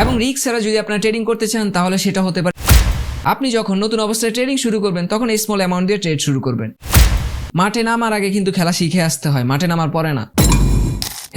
এবং রিস্ক ছাড়া যদি আপনারা ট্রেডিং করতে চান তাহলে সেটা হতে পারে আপনি যখন নতুন অবস্থায় ট্রেডিং শুরু করবেন তখন এই স্মল অ্যামাউন্ট দিয়ে ট্রেড শুরু করবেন। মাঠে নামার আগে কিন্তু খেলা শিখে আসতে হয়, মাঠে নামার পরে না।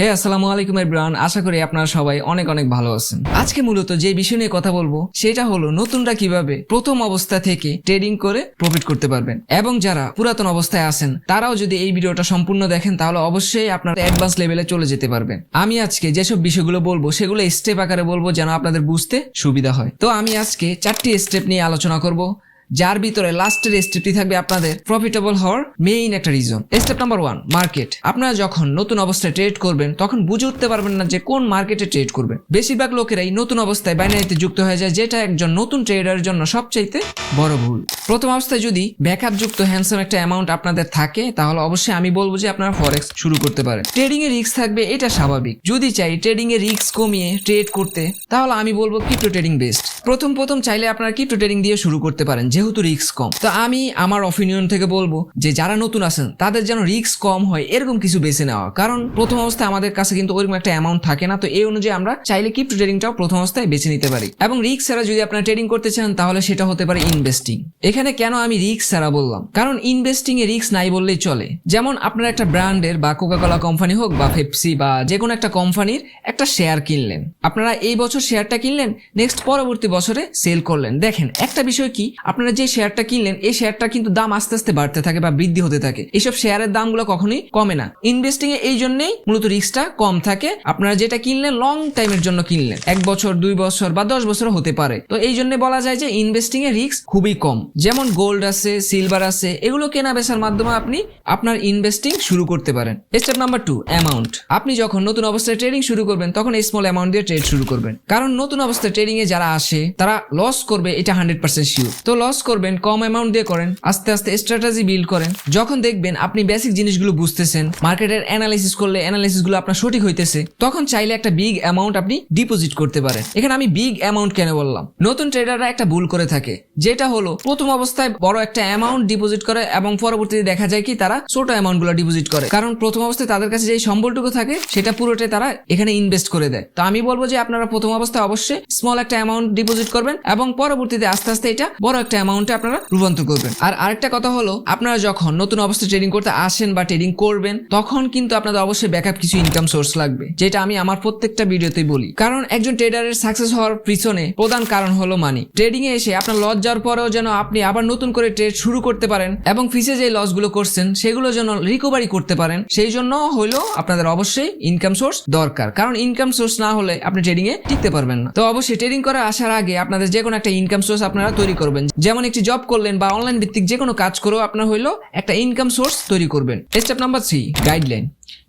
হে আসসালামু আলাইকুম এভরিওয়ান, আশা করি আপনারা সবাই অনেক অনেক ভালো আছেন। আজকে মূলত যে বিষয় নিয়ে কথা বলবো সেটা হলো নতুনরা কিভাবে প্রথম অবস্থা থেকে ট্রেডিং করে প্রফিট করতে পারবেন, এবং যারা পুরাতন অবস্থায় আছেন তারাও যদি এই ভিডিওটা সম্পূর্ণ দেখেন তাহলে অবশ্যই আপনারা অ্যাডভান্স লেভেলে চলে যেতে পারবেন। আমি আজকে যেসব বিষয়গুলো বলবো সেগুলো স্টেপ আকারে বলবো যেন আপনাদের বুঝতে সুবিধা হয়। তো আমি আজকে 4টি স্টেপ নিয়ে আলোচনা করব, যার ভিতরে লাস্টের স্টেপটি থাকবে আপনাদের প্রফিটেবল হওয়ার মেইন একটা রিজন। Step number 1, market. আপনারা যখন নতুন অবস্থায় ট্রেড করবেন তখন বুঝে উঠতে পারবেন না যে কোন মার্কেটে ট্রেড করবেন। বেশিরভাগ লোকেরাই নতুন অবস্থায় বাইনারিতে যুক্ত হয়ে যায়, যেটা একজন নতুন ট্রেডারের জন্য সবচাইতে বড় ভুল। প্রথম অবস্থায় যদি ব্যাকআপ যুক্ত হ্যান্ডসাম একটা অ্যামাউন্ট আপনাদের থাকে তাহলে অবশ্যই আমি বলবো যে আপনারা ফরেক্স শুরু করতে পারেন। ট্রেডিং এ রিস্ক থাকবে, এটা স্বাভাবিক। যদি চাই ট্রেডিং এ রিস্ক কমিয়ে ট্রেড করতে তাহলে আমি বলবো ক্রিপ্টো ট্রেডিং বেস্ট। প্রথম চাইলে আপনারা ক্রিপ্টো ট্রেডিং দিয়ে শুরু করতে পারেন যেহেতু রিস্ক কম। তো আমি আমার অপিনিয়ন থেকে বলবো যে যারা নতুন আছেন তাদের যেন রিস্ক কম হয় এরকম কিছু বেছে নেওয়া, কারণ প্রথম অবস্থায় আমাদের কাছে কিন্তু ওইরকম একটা অ্যামাউন্ট থাকে না। তো এই অনুযায়ী আমরা চাইলে ক্রিপ্টো ট্রেডিংটাও প্রথম অবস্থায় বেছে নিতে পারি। এবং রিস্ক ছাড়া যদি আপনারা ট্রেডিং করতে চান তাহলে সেটা হতে পারে ইনভেস্টিং। এখানে কেন আমি রিস্ক ছাড়া বললাম, কারণ ইনভেস্টিং এ রিস্ক নাই বললেই চলে। যেমন আপনারা একটা ব্র্যান্ডের বা কোকাকোলা কোম্পানি হোক বা পেপসি বা যে কোনো একটা কোম্পানির একটা শেয়ার কিনলেন, আপনারা এই বছর শেয়ারটা কিনলেন, নেক্সট পরবর্তী বছরে সেল করলেন। দেখেন একটা বিষয় কি, আপনারা যে শেয়ারটা কিনলেন এই শেয়ারটা কিন্তু দাম আস্তে আস্তে বাড়তে থাকে বা বৃদ্ধি হতে থাকে। এইসব শেয়ারের দামগুলো কখনোই কমে না। ইনভেস্টিং এ এই জন্যই মূলত রিস্কটা কম থাকে। আপনারা যেটা কিনলেন লং টাইমের জন্য কিনলেন, 1 বছর 2 বছর বা 10 বছর হতে পারে। তো এই জন্য বলা যায় যে ইনভেস্টিং এ রিস্ক খুবই কম। যেমন গোল্ড আছে, সিলভার আছে, এগুলো কেনা বেচার মাধ্যমে আপনি আপনার ইনভেস্টিং শুরু করতে পারেন। Step number 2, amount. আপনি যখন নতুন অবস্থায় ট্রেডিং শুরু করবেন তখন এই স্মল অ্যামাউন্ট দিয়ে ট্রেড শুরু করবেন, কারণ নতুন অবস্থায় ট্রেডিং এ যারা আসে তারা লস করবে, এটা 100% শিওর। তো লস করবেন, কম অ্যামাউন্ট দিয়ে করেন, আস্তে আস্তে স্ট্র্যাটেজি বিল্ড করেন। যখন দেখবেন আপনি বেসিক জিনিসগুলো বুঝতেছেন, মার্কেটের অ্যানালাইসিস করলে অ্যানালাইসিসগুলো আপনার সঠিক হইতেছে, তখন চাইলে একটা বিগ অ্যামাউন্ট আপনি ডিপোজিট করতে পারেন। এখানে আমি বিগ অ্যামাউন্ট কেন বললাম, নতুন ট্রেডাররা একটা ভুল করে থাকে, যেটা হলো প্রথম অবস্থায় বড় একটা অ্যামাউন্ট ডিপোজিট করে এবং পরবর্তীতে দেখা যায় কি তারা ছোট অ্যামাউন্ট গুলো ডিপোজিট করে, কারণ প্রথম অবস্থায় তাদের কাছে যে সম্বলটুকু থাকে সেটা পুরোটাই তারা এখানে ইনভেস্ট করে দেয়। তো আমি বলবো যে আপনারা প্রথম অবস্থায় অবশ্যই স্মল একটা অ্যামাউন্ট ডিপোজিট করবেন এবং পরবর্তীতে আস্তে আস্তে এটা বড় একটা অ্যামাউন্টে আপনারা রূপান্তর করবেন। আর আরেকটা কথা হলো, আপনারা যখন নতুন অবস্থায় ট্রেডিং করতে আসেন বা ট্রেডিং করবেন তখন কিন্তু আপনাদের অবশ্যই ব্যাকআপ কিছু ইনকাম সোর্স লাগবে, যেটা আমি আমার প্রত্যেকটা ভিডিওতেই বলি। কারণ একজন ট্রেডারের সাকসেস হওয়ার পিছনে প্রধান কারণ হলো মানি। ট্রেডিং এ এসে আপনার লস যাওয়ার পরেও যেন আপনি আবার নতুন করে ট্রেড শুরু করতে পারেন এবং ফিসে যে লস গুলো করছেন সেগুলো যেন রিকভারি করতে পারেন, সেই জন্য হলো আপনাদের অবশ্যই ইনকাম সোর্স দরকার। কারণ ইনকাম সোর্স না হলে আপনি ট্রেডিং এ টিকতে পারবেন না। তো অবশ্যই ট্রেডিং করার আসার আগে আপনাদের যে কোনো একটা ইনকাম সোর্স আপনারা তৈরি করবেন। যেমন একটি জব করলেন বা অনলাইন ভিত্তিক যে কোনো কাজ করেও আপনার হইলো একটা ইনকাম সোর্স তৈরি করবেন। Step number 3, guideline.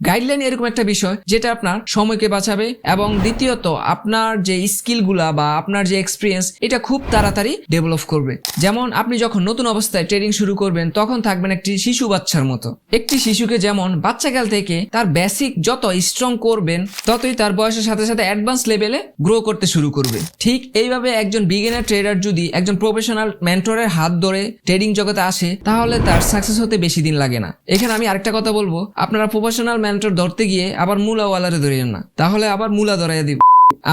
গাইডলাইন এরকম একটা বিষয় যেটা আপনার সময়কে বাঁচাবে এবং দ্বিতীয়ত আপনার যে স্কিলগুলা বা আপনার যে এক্সপিরিয়েন্স এটা খুব তাড়াতাড়ি ডেভেলপ করবে। যেমন আপনি যখন নতুন অবস্থায় ট্রেডিং শুরু করবেন তখন থাকবেন একটি শিশু বাচ্চার মতো। একটি শিশুকে যেমন বাচ্চাকাল থেকে তার বেসিক যত স্ট্রং করবেন ততই তার বয়সের সাথে সাথে অ্যাডভান্স লেভেলে গ্রো করতে শুরু করবে। ঠিক এইভাবে একজন বিগিনার ট্রেডার যদি একজন প্রফেশনাল মেন্টরের হাত ধরে ট্রেডিং জগতে আসে তাহলে তার সাকসেস হতে বেশি দিন লাগে না। এখানে আমি আরেকটা কথা বলবো, আপনারা প্রফেশনাল মেন্টর ধরতে গিয়ে আবার মুলাওয়ালারে ধরিয়েন না, তাহলে আবার মুলা ধরাইয়া দিব।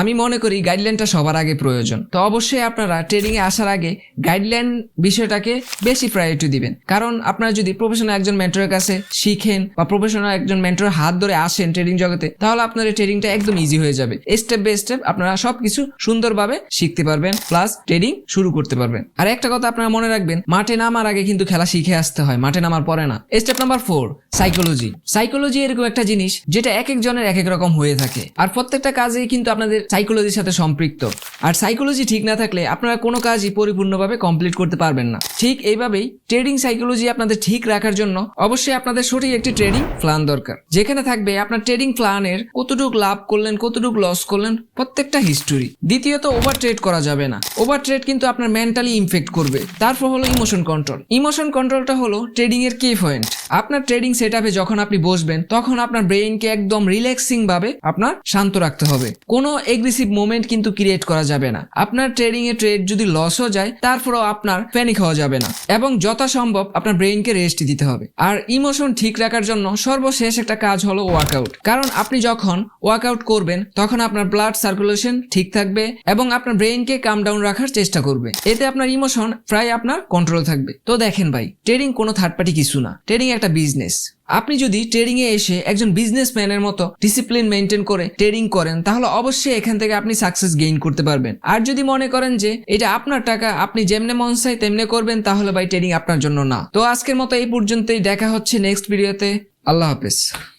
আমি মনে করি গাইডলাইনটা সবার আগে প্রয়োজন। তো অবশ্যই আপনারা ট্রেডিং এ আসার আগে গাইডলাইন বিষয়টাকে বেশি প্রায়োরিটি দিবেন, কারণ আপনারা যদি প্রফেশনাল একজন মেন্টরের কাছে শিখেন বা প্রফেশনাল একজন মেন্টরের হাত ধরে আসেন ট্রেডিং জগতে তাহলে আপনার এই ট্রেডিংটা একদম ইজি হয়ে যাবে। স্টেপ বাই স্টেপ আপনারা সবকিছু সুন্দরভাবে শিখতে পারবেন, প্লাস ট্রেডিং শুরু করতে পারবেন। আর একটা কথা আপনারা মনে রাখবেন, মাঠে নামার আগে কিন্তু খেলা শিখে আসতে হয়, মাঠে নামার পরে না। Step number 4, psychology. সাইকোলজি এরকম একটা জিনিস যেটা এক একজনের এক এক রকম হয়ে থাকে, আর প্রত্যেকটা কাজেই কিন্তু আপনাদের সাইকোলজির সাথে সম্পৃক্ত। আর সাইকোলজি ঠিক না থাকলে আপনারা কোনো কাজই পরিপূর্ণভাবে কমপ্লিট করতে পারবেন না। ঠিক এইভাবেই ট্রেডিং সাইকোলজি আপনাদের ঠিক রাখার জন্য অবশ্যই আপনাদের সঠিক একটি ট্রেডিং প্ল্যান দরকার, যেখানে থাকবে আপনার ট্রেডিং প্ল্যানের কতটুকু লাভ করলেন, কতটুকু লস করলেন, প্রত্যেকটা হিস্টোরি। দ্বিতীয়ত ওভার ট্রেড করা যাবে না। ওভার ট্রেড কিন্তু আপনার মেন্টালি ইমফেক্ট করবে। তারপর হলো ইমোশন কন্ট্রোল। ইমোশন কন্ট্রোলটা হলো ট্রেডিং এর কি পয়েন্ট। আপনার ট্রেডিং সেটআপে যখন আপনি বসবেন তখন আপনার ব্রেইনকে একদম রিল্যাক্সিং ভাবে আপনার শান্ত রাখতে হবে। কোনো এগ্রেসিভ মোমেন্ট কিন্তু ক্রিয়েট করা যাবে না। আপনার ট্রেডিং এ ট্রেড যদি লসও যায় তারপরেও আপনার প্যানিক হওয়া যাবে না এবং যথাসম্ভব আপনার ব্রেইনকে রেস্ট দিতে হবে। আর ইমোশন ঠিক রাখার জন্য সর্বশেষ একটা কাজ হলো ওয়ার্কআউট। কারণ আপনি যখন ওয়ার্কআউট করবেন তখন আপনার ব্লাড সার্কুলেশন ঠিক থাকবে এবং আপনার ব্রেইনকে কাম ডাউন রাখার চেষ্টা করবে। এতে আপনার ইমোশন প্রায় আপনার কন্ট্রোল থাকবে। তো দেখেন ভাই, ট্রেডিং কোনো থার্ড পার্টি কিছু না, ট্রেডিং একটা বিজনেস। আপনি যদি ট্রেডিং এ এসে একজন বিজনেসম্যানের মতো ডিসিপ্লিন মেনটেন করে ট্রেডিং করেন তাহলে অবশ্যই এখান থেকে আপনি সাকসেস গেইন করতে পারবেন। আর যদি মনে করেন যে এটা আপনার টাকা, আপনি যেমনে মন চাই তেমনে করবেন, তাহলে ভাই ট্রেডিং আপনার জন্য না। তো আজকের মতো এই পর্যন্তই, দেখা হচ্ছে নেক্সট ভিডিওতে। আল্লাহ হাফেজ।